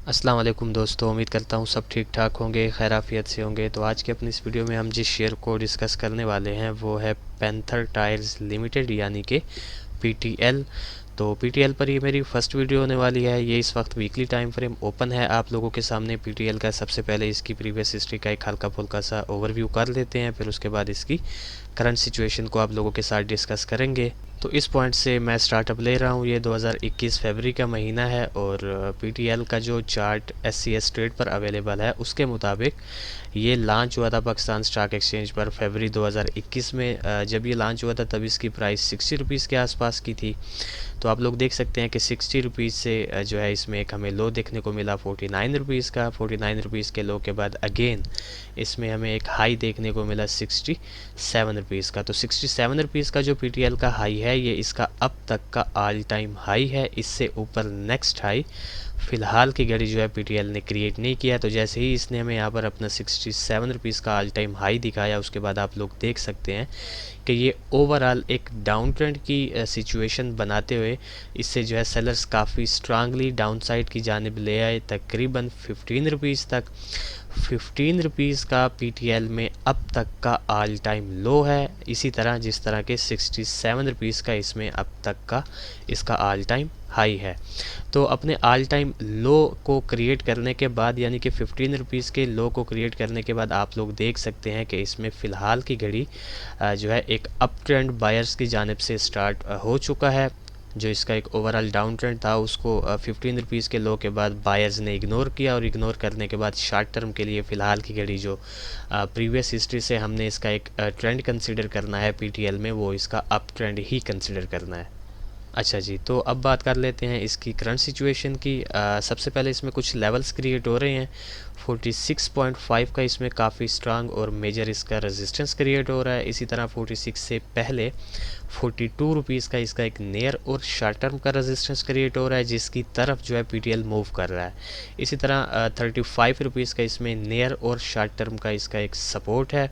अस्सलाम वालेकुम दोस्तों, उम्मीद करता हूँ सब ठीक ठाक होंगे, खैर आफियत से होंगे। तो आज के अपनी इस वीडियो में हम जिस शेयर को डिस्कस करने वाले हैं वो है पैंथर टायर्स लिमिटेड यानी कि पीटीएल। तो पीटीएल पर ये मेरी फर्स्ट वीडियो होने वाली है। ये इस वक्त वीकली टाइम फ्रेम ओपन है आप लोगों के सामने पीटीएल का। सबसे पहले इसकी प्रीवियस हिस्ट्री का एक हल्का फुल्का सा ओवरव्यू कर लेते हैं, फिर उसके बाद इसकी करंट सिचुएशन को आप लोगों के साथ डिस्कस करेंगे। तो इस पॉइंट से मैं स्टार्टअप ले रहा हूँ। ये 2021 फरवरी का महीना है और पीटीएल का जो चार्ट एससीएस ट्रेड पर अवेलेबल है उसके मुताबिक ये लॉन्च हुआ था पाकिस्तान स्टॉक एक्सचेंज पर फरवरी 2021 में। जब ये लॉन्च हुआ था तब इसकी प्राइस 60 रुपीज़ के आसपास की थी। तो आप लोग देख सकते हैं कि 60 रुपीज़ से जो है इसमें एक हमें लो देखने को मिला 49 रुपीज़ का। 49 रुपीज़ के लो के बाद अगेन इसमें हमें एक हाई देखने को मिला 67 रुपीज़ का। तो 67 रुपीज़ का जो पीटीएल का हाई है ये इसका अब तक का ऑल टाइम हाई है। इससे ऊपर नेक्स्ट हाई फ़िलहाल की घड़ी जो है पीटीएल ने क्रिएट नहीं किया। तो जैसे ही इसने हमें यहाँ पर अपना 67 रुपीज़ का ऑल टाइम हाई दिखाया उसके बाद आप लोग देख सकते हैं कि ये ओवरऑल एक डाउन ट्रेंड की सिचुएशन बनाते हुए इससे जो है सेलर्स काफ़ी स्ट्रांगली डाउन साइड की जानिब ले आए तकरीबन 15 रुपीज़ तक। 15 रुपीज़ का पीटीएल में अब तक का ऑल टाइम लो है। इसी तरह जिस तरह के 67 रुपीज़ का इसमें अब तक का इसका ऑल टाइम हाई है। तो अपने ऑल टाइम लो को क्रिएट करने के बाद यानी कि 15 रुपीज़ के लो को क्रिएट करने के बाद आप लोग देख सकते हैं कि इसमें फ़िलहाल की घड़ी जो है एक अप ट्रेंड बायर्स की जानिब से स्टार्ट हो चुका है। जो इसका एक ओवरऑल डाउन ट्रेंड था उसको 15 रुपीज़ के लो के बाद बायर्स ने इग्नोर किया और इग्नोर करने के बाद शॉर्ट टर्म के लिए फ़िलहाल की घड़ी जो प्रीवियस हिस्ट्री से हमने इसका एक ट्रेंड कंसिडर करना है पीटीएल में वो इसका अप ट्रेंड ही कंसिडर करना है। अच्छा जी, तो अब बात कर लेते हैं इसकी करंट सिचुएशन की। सबसे पहले इसमें कुछ लेवल्स क्रिएट हो रहे हैं। 46.5 का इसमें काफ़ी स्ट्रांग और मेजर इसका रेजिस्टेंस क्रिएट हो रहा है। इसी तरह 46 से पहले 42 रुपीज़ का इसका एक नियर और शॉर्ट टर्म का रेजिस्टेंस क्रिएट हो रहा है जिसकी तरफ जो है पीटीएल मूव कर रहा है। इसी तरह 35 रुपीज़ का इसमें नियर और शॉर्ट टर्म का इसका एक सपोर्ट है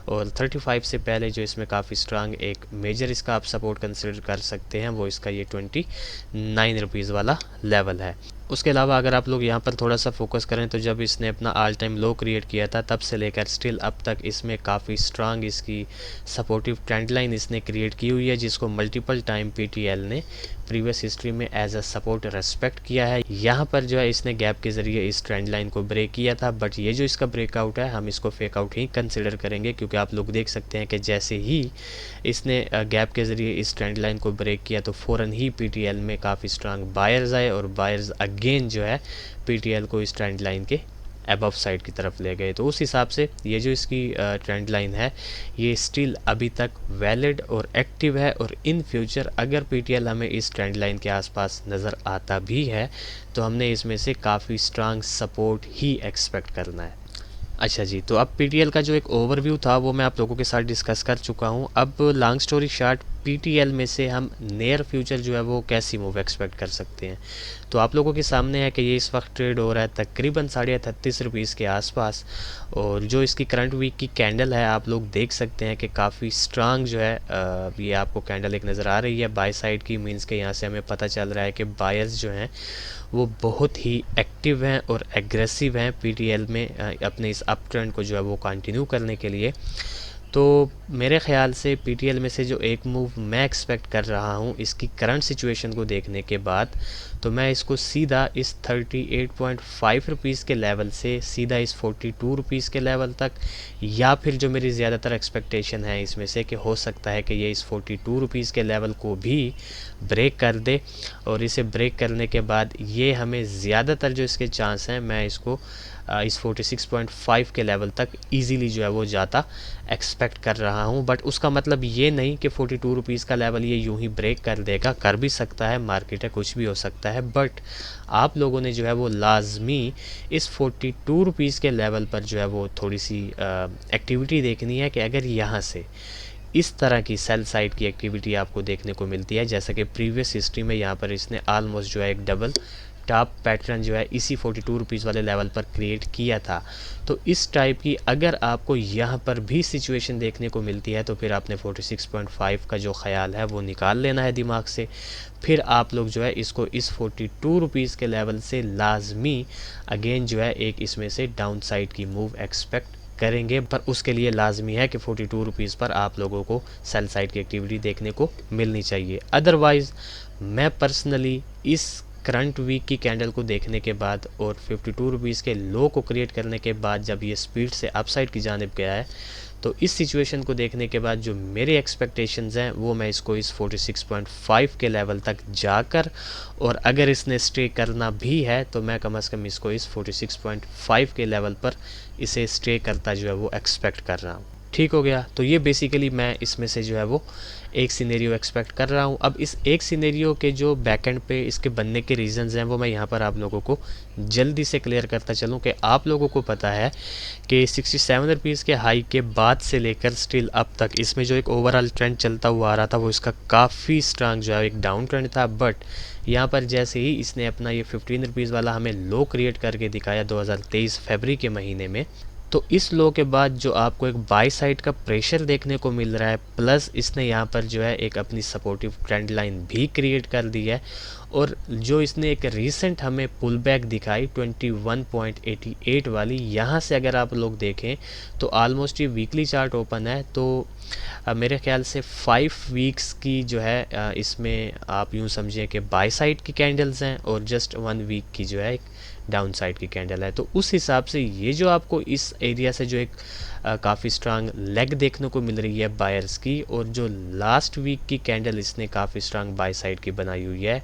और 35 से पहले जो इसमें काफ़ी स्ट्रांग एक मेजर इसका आप सपोर्ट कंसिडर कर सकते हैं वो इसका ये 29 रुपीज़ वाला लेवल है। उसके अलावा अगर आप लोग यहाँ पर थोड़ा सा फोकस करें तो जब इसने अपना ऑल टाइम लो क्रिएट किया था तब से लेकर स्टिल अब तक इसमें काफ़ी स्ट्रांग इसकी सपोर्टिव ट्रेंड लाइन इसने क्रिएट की हुई है जिसको मल्टीपल टाइम पीटीएल ने प्रीवियस हिस्ट्री में एज अ सपोर्ट रेस्पेक्ट किया है। यहाँ पर जो है इसने गैप के ज़रिए इस ट्रेंड लाइन को ब्रेक किया था बट ये जो इसका ब्रेकआउट है हम इसको फेक आउट ही कंसिडर करेंगे क्योंकि आप लोग देख सकते हैं कि जैसे ही इसने गैप के ज़रिए इस ट्रेंड लाइन को ब्रेक किया तो फ़ौरन ही पीटीएल में काफ़ी स्ट्रांग बायर्स आए और बायर्स अगेन जो है पीटीएल को इस ट्रेंड लाइन के अबव साइड की तरफ ले गए। तो उस हिसाब से ये जो इसकी ट्रेंड लाइन है ये स्टिल अभी तक वैलिड और एक्टिव है और इन फ्यूचर अगर पीटीएल हमें इस ट्रेंड लाइन के आसपास नज़र आता भी है तो हमने इसमें से काफ़ी स्ट्रांग सपोर्ट ही एक्सपेक्ट करना है। अच्छा जी, तो अब पीटीएल का जो एक ओवरव्यू था वो मैं आप लोगों के साथ डिस्कस कर चुका हूँ। अब लॉन्ग स्टोरी शॉर्ट पीटीएल में से हम नियर फ्यूचर जो है वो कैसी मूव एक्सपेक्ट कर सकते हैं। तो आप लोगों के सामने है कि ये इस वक्त ट्रेड हो रहा है तकरीबन 38.5 रुपीज़ के आसपास और जो इसकी करंट वीक की कैंडल है आप लोग देख सकते हैं कि काफ़ी स्ट्रांग जो है ये आपको कैंडल एक नज़र आ रही है बाय साइड की। मीन्स के यहाँ से हमें पता चल रहा है कि बायर्स जो हैं वो बहुत ही एक्टिव हैं और एग्रेसिव हैं पीटीएल में अपने इस अप ट्रेंड को जो है वो कंटिन्यू करने के लिए। तो मेरे ख़्याल से पीटीएल में से जो एक मूव मैं एक्सपेक्ट कर रहा हूँ इसकी करंट सिचुएशन को देखने के बाद तो मैं इसको सीधा इस 38.5 रुपीज़ के लेवल से सीधा इस 42 रुपीज़ के लेवल तक या फिर जो मेरी ज़्यादातर एक्सपेक्टेशन है इसमें से कि हो सकता है कि ये इस 42 रुपीज़ के लेवल को भी ब्रेक कर दे और इसे ब्रेक करने के बाद ये हमें ज़्यादातर जो इसके चांस हैं मैं इसको इस 46.5 के लेवल तक इजीली जो है वो जाता एक्सपेक्ट कर रहा हूँ। बट उसका मतलब ये नहीं कि 42 रुपीज़ का लेवल ये यूं ही ब्रेक कर देगा, कर भी सकता है, मार्केट है कुछ भी हो सकता है। बट आप लोगों ने जो है वो लाजमी इस 42 रुपीज़ के लेवल पर जो है वो थोड़ी सी एक्टिविटी देखनी है कि अगर यहाँ से इस तरह की सेल साइड की एक्टिविटी आपको देखने को मिलती है जैसा कि प्रीवियस हिस्ट्री में यहाँ पर इसने आलमोस्ट जो है एक डबल टॉप पैटर्न जो है इसी 42 रुपीज़ वाले लेवल पर क्रिएट किया था। तो इस टाइप की अगर आपको यहाँ पर भी सिचुएशन देखने को मिलती है तो फिर आपने 46.5 का जो ख्याल है वो निकाल लेना है दिमाग से। फिर आप लोग जो है इसको इस 42 रुपीज़ के लेवल से लाजमी अगेन जो है एक इसमें से डाउन साइड की मूव एक्सपेक्ट करेंगे, पर उसके लिए लाजमी है कि 42 रुपीज़ पर आप लोगों को सेल साइड की एक्टिविटी देखने को मिलनी चाहिए। अदरवाइज़ मैं पर्सनली इस करंट वीक की कैंडल को देखने के बाद और 52 रुपीज़ के लो को क्रिएट करने के बाद जब ये स्पीड से अपसाइड की जानिब गया है, तो इस सिचुएशन को देखने के बाद जो मेरे एक्सपेक्टेशंस हैं वो मैं इसको इस 46.5 के लेवल तक जाकर, और अगर इसने स्टे करना भी है तो मैं कम से कम इसको इस 46.5 के लेवल पर इसे स्टे करता जो है वो एक्सपेक्ट कर रहा हूँ। ठीक हो गया। तो ये बेसिकली मैं इसमें से जो है वो एक सिनेरियो एक्सपेक्ट कर रहा हूँ। अब इस एक सिनेरियो के जो बैकएंड पे इसके बनने के रीज़न्स हैं वो मैं यहाँ पर आप लोगों को जल्दी से क्लियर करता चलूँ कि आप लोगों को पता है कि 67 रुपीज़ के हाई के बाद से लेकर स्टिल अब तक इसमें जो एक ओवरऑल ट्रेंड चलता हुआ आ रहा था वो इसका काफ़ी स्ट्रांग जो है एक डाउन ट्रेंड था। बट यहाँ पर जैसे ही इसने अपना ये 15 रुपीज़ वाला हमें लो क्रिएट करके दिखाया 2023 फरवरी के महीने में, तो इस लो के बाद जो आपको एक बाई साइड का प्रेशर देखने को मिल रहा है, प्लस इसने यहाँ पर जो है एक अपनी सपोर्टिव ट्रेंड लाइन भी क्रिएट कर दी है, और जो इसने एक रीसेंट हमें पुल बैक दिखाई 21.88 वाली, यहाँ से अगर आप लोग देखें तो ऑलमोस्ट ये वीकली चार्ट ओपन है। तो मेरे ख्याल से 5 वीक्स की जो है इसमें आप यूँ समझें कि बाई साइड की कैंडल्स हैं और जस्ट 1 वीक की जो है एक डाउन साइड की कैंडल है। तो उस हिसाब से ये जो आपको इस एरिया से जो एक काफ़ी स्ट्रांग लेग देखने को मिल रही है बायर्स की, और जो लास्ट वीक की कैंडल इसने काफ़ी स्ट्रांग बाय साइड की बनाई हुई है,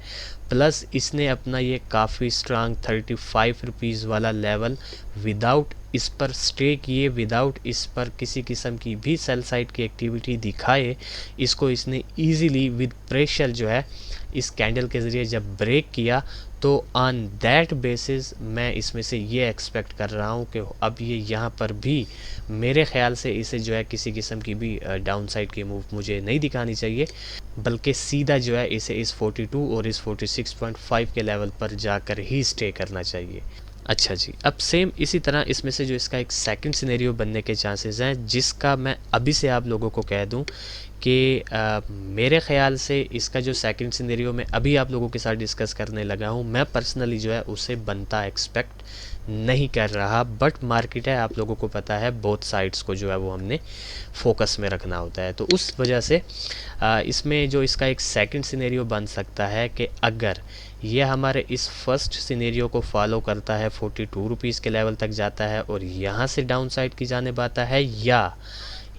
प्लस इसने अपना ये काफ़ी स्ट्रांग 35 रुपीज़ वाला लेवल विदाउट इस पर स्टे किए, विदाउट इस पर किसी किस्म की भी सेल साइड की एक्टिविटी दिखाए, इसको इसने ईज़िली विद प्रेशर जो है इस कैंडल के ज़रिए जब ब्रेक किया, तो ऑन दैट बेसिस मैं इसमें से ये एक्सपेक्ट कर रहा हूँ कि अब ये यहाँ पर भी मेरे ख़्याल से इसे जो है किसी किस्म की भी डाउन साइड की मूव मुझे नहीं दिखानी चाहिए, बल्कि सीधा जो है इसे इस 42 और इस 46.5 के लेवल पर जाकर ही स्टे करना चाहिए। अच्छा जी, अब सेम इसी तरह इसमें से जो इसका एक सेकंड सिनेरियो बनने के चांसेस हैं, जिसका मैं अभी से आप लोगों को कह दूं कि मेरे ख़्याल से इसका जो सेकंड सिनेरियो मैं अभी आप लोगों के साथ डिस्कस करने लगा हूं, मैं पर्सनली जो है उसे बनता एक्सपेक्ट नहीं कर रहा। बट मार्केट है, आप लोगों को पता है, बोथ साइड्स को जो है वो हमने फोकस में रखना होता है। तो उस वजह से इसमें जो इसका एक सेकंड सिनेरियो बन सकता है कि अगर ये हमारे इस फर्स्ट सिनेरियो को फॉलो करता है, 42 रुपीज़ के लेवल तक जाता है और यहाँ से डाउन साइड की जानिब आता है, या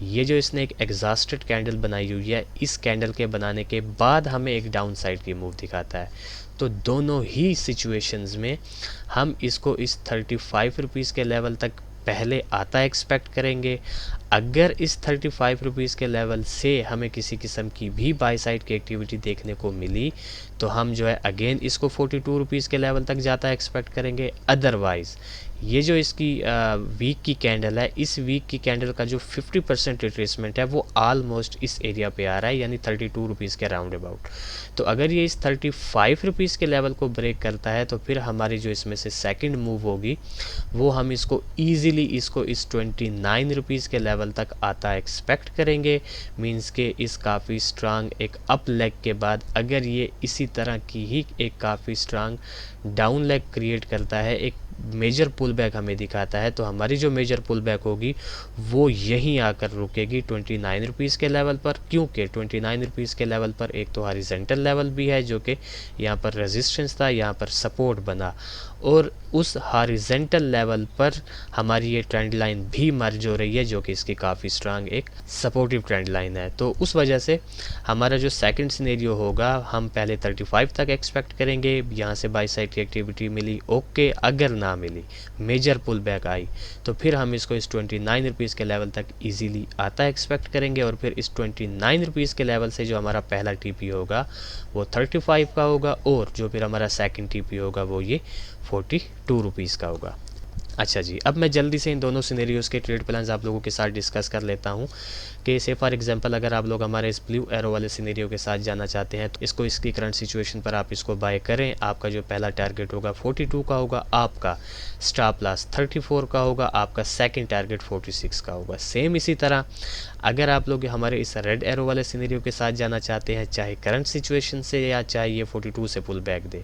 ये जो इसने एक एग्जॉस्टेड कैंडल बनाई हुई है, इस कैंडल के बनाने के बाद हमें एक डाउन साइड की मूव दिखाता है, तो दोनों ही सिचुएशंस में हम इसको इस 35 रुपीज़ के लेवल तक पहले आता एक्सपेक्ट करेंगे। अगर इस 35 रुपीज़ के लेवल से हमें किसी किस्म की भी बाय साइड की एक्टिविटी देखने को मिली, तो हम जो है अगेन इसको 42 रुपीज़ के लेवल तक जाता एक्सपेक्ट करेंगे। अदरवाइज़ ये जो इसकी वीक की कैंडल है, इस वीक की कैंडल का जो 50% रिट्रेसमेंट है वो ऑलमोस्ट इस एरिया पे आ रहा है, यानी 32 रुपीज़ के राउंड अबाउट। तो अगर ये इस 35 रुपीज़ के लेवल को ब्रेक करता है, तो फिर हमारी जो इसमें से सेकंड मूव होगी वो हम इसको ईज़िली इसको इस 29 रुपीज़ के लेवल तक आता एक्सपेक्ट करेंगे। मींस के इस काफ़ी स्ट्रांग एक अप लेग के बाद अगर ये इसी तरह की ही एक काफ़ी स्ट्रांग डाउन लेग क्रिएट करता है, एक मेजर पुल बैक हमें दिखाता है, तो हमारी जो मेजर पुल बैक होगी वो यहीं आकर रुकेगी 29 रुपीज़ के लेवल पर, क्योंकि 29 रुपीज़ के लेवल पर एक तो हॉरिजॉन्टल लेवल भी है जो कि यहाँ पर रेजिस्टेंस था, यहाँ पर सपोर्ट बना, और उस हॉरिजॉन्टल लेवल पर हमारी ये ट्रेंड लाइन भी मर्ज हो रही है जो कि इसकी काफ़ी स्ट्रांग एक सपोर्टिव ट्रेंड लाइन है। तो उस वजह से हमारा जो सेकंड सिनेरियो होगा, हम पहले 35 तक एक्सपेक्ट करेंगे, यहाँ से बाई साइड की एक्टिविटी मिली ओके, अगर ना मिली मेजर पुल बैक आई तो फिर हम इसको इस 29 रुपीज़ के लेवल तक इजीली आता एक्सपेक्ट करेंगे, और फिर इस 29 रुपीज़ के लेवल से जो हमारा पहला टीपी होगा वो 35 का होगा, और जो फिर हमारा सेकंड टीपी होगा वो ये 42 रुपीज़ का होगा। अच्छा जी, अब मैं जल्दी से इन दोनों सिनेरियोज़ के ट्रेड प्लान्स आप लोगों के साथ डिस्कस कर लेता हूँ कि से फॉर एग्जांपल अगर आप लोग हमारे इस ब्लू एरो वाले सिनेरियो के साथ जाना चाहते हैं तो इसको इसकी करंट सिचुएशन पर आप इसको बाय करें। आपका जो पहला टारगेट होगा 42 का होगा, आपका स्टॉप लॉस 34 का होगा, आपका सेकंड टारगेट 46 का होगा। सेम इसी तरह अगर आप लोग हमारे इस रेड एरो वाले सिनेरियो के साथ जाना चाहते हैं, चाहे करंट सिचुएशन से या चाहे ये 42 से पुल बैक दे,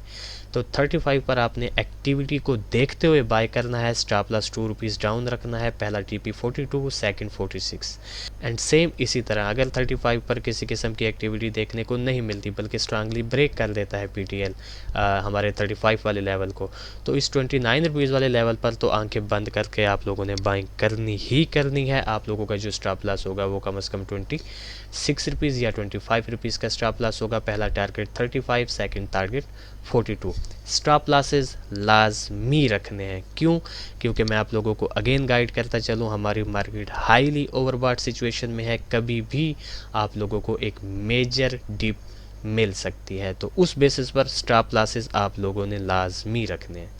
तो 35 पर आपने एक्टिविटी को देखते हुए बाय करना है। स्टॉप लॉस 2 रुपीज़ डाउन रखना है, पहला टीपी 42, सेकंड 46। एंड सेम इसी तरह अगर 35 पर किसी किस्म की एक्टिविटी देखने को नहीं मिलती बल्कि स्ट्रांगली ब्रेक कर देता है पीटीएल हमारे 35 वाले लेवल को, तो इस 29 रुपीज़ वाले लेवल पर तो आंखें बंद करके आप लोगों ने बाइंग करनी ही करनी है। आप लोगों का जो स्टॉप लॉस होगा वो कम से कम 26 रुपीज़ या 25 रुपीज़ का स्टॉप लॉस होगा। पहला target 35, second target 42। Stop losses लाजमी रखने हैं। क्यों? क्योंकि मैं आप लोगों को अगेन गाइड करता चलूँ, हमारी मार्केट हाईली ओवरबॉट सिचुएशन में है, कभी भी आप लोगों को एक मेजर डिप मिल सकती है, तो उस बेसिस पर स्टॉप लॉसेस आप लोगों ने लाजमी रखने हैं।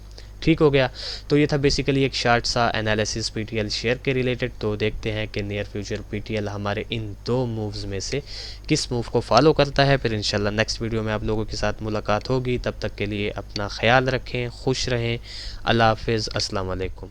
ठीक हो गया। तो ये था बेसिकली एक शार्ट सा एनालिसिस पीटीएल शेयर के रिलेटेड। तो देखते हैं कि नियर फ्यूचर पीटीएल हमारे इन दो मूव्स में से किस मूव को फॉलो करता है। फिर इंशाल्लाह नेक्स्ट वीडियो में आप लोगों के साथ मुलाकात होगी। तब तक के लिए अपना ख्याल रखें, खुश रहें। अल्लाह हाफिज़, अस्सलाम वालेकुम।